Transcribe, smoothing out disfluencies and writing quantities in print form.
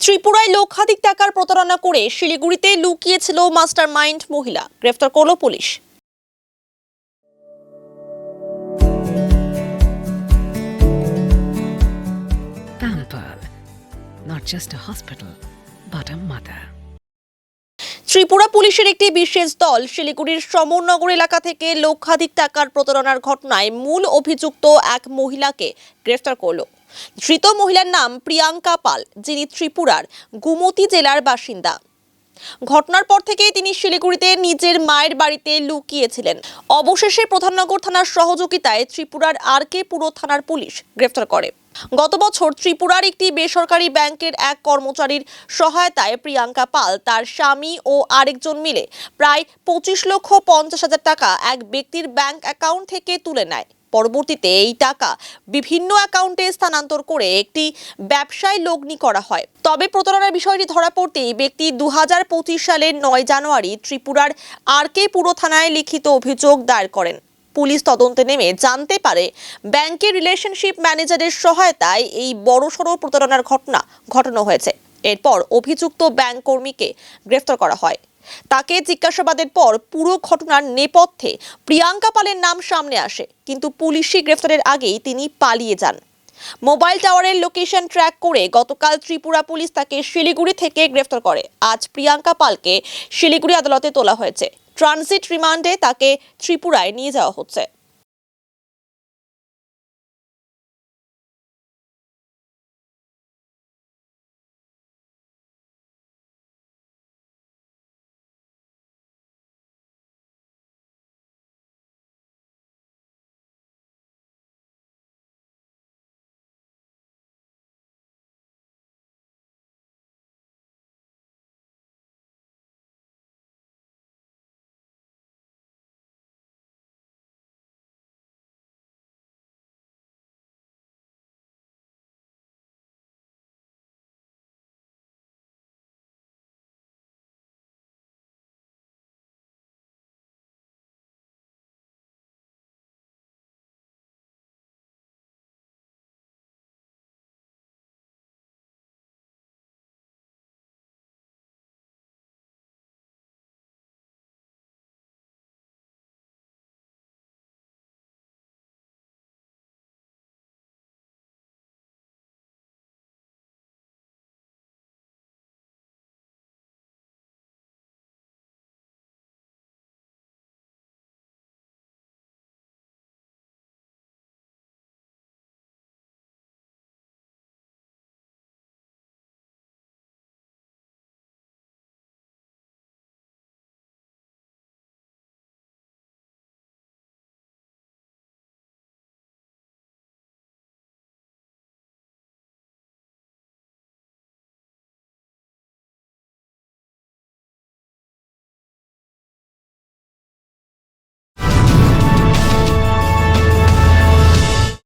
ত্রিপুরায় লক্ষাধিক টাকার প্রতারণা করে শিলিগুড়িতে লুকিয়েছিল মাস্টারমাইন্ড মহিলা, গ্রেফতার করল police. Pamper, not just a hospital, but a mother. Tripura পুলিশের একটি বিশেষ দল শিলিগুড়ির সমরনগর এলাকা থেকে লক্ষাধিক টাকার প্রতারণার ঘটনায় মূল অভিযুক্ত এক মহিলাকে গ্রেফতার করল। ধৃত মহিলার নাম প্রিয়াঙ্কা পাল, যিনি ত্রিপুরার গুমতি জেলার বাসিন্দা। ঘটনার পর থেকেই তিনি শিলিগুড়িতে নিজের মায়ের বাড়িতে লুকিয়েছিলেন। অবশেষে প্রধাননগর থানার সহযোগিতায় ত্রিপুরার আর.কে. পুর থানার পুলিশ গ্রেফতার করে। গত বছর ত্রিপুরার একটি বেসরকারি ব্যাংকের এক কর্মচারীর সহায়তায় প্রিয়াঙ্কা পাল তার স্বামী ও আরেকজন মিলে প্রায় 25,50,000 টাকা এক ব্যক্তির ব্যাংক অ্যাকাউন্ট থেকে তুলে নেয়। পরবর্তীতে এই টাকা বিভিন্ন অ্যাকাউন্টে স্থানান্তর করে একটি ব্যবসায় লগ্নি করা হয়। তবে প্রতারণার বিষয়টি ধরা পড়তেই ব্যক্তি 2025 সালের 9 জানুয়ারি ত্রিপুরার আর.কে. পুর থানায় লিখিত অভিযোগ দায়ের করেন। পুলিশ তদন্তে নেমে জানতে পারে ব্যাংকের রিলেশনশিপ ম্যানেজারের সহায়তায় এই বড়সড় প্রতারণার ঘটনা ঘটানো হয়েছে। এরপর অভিযুক্ত ব্যাংক কর্মীকে গ্রেফতার করা হয়। তাকে জিজ্ঞাসাবাদের পর পুরো ঘটনার নেপথ্যে প্রিয়াঙ্কা পালের নাম সামনে আসে, কিন্তু পুলিশি গ্রেফতারের আগেই তিনি পালিয়ে যান। মোবাইল টাওয়ারের লোকেশন ট্র্যাক করে গতকাল ত্রিপুরা পুলিশ তাকে শিলিগুড়ি থেকে গ্রেফতার করে। আজ প্রিয়াঙ্কা পালকে শিলিগুড়ি আদালতে তোলা হয়েছে। ট্রানজিট রিমান্ডে তাকে ত্রিপুরায় নিয়ে যাওয়া হচ্ছে।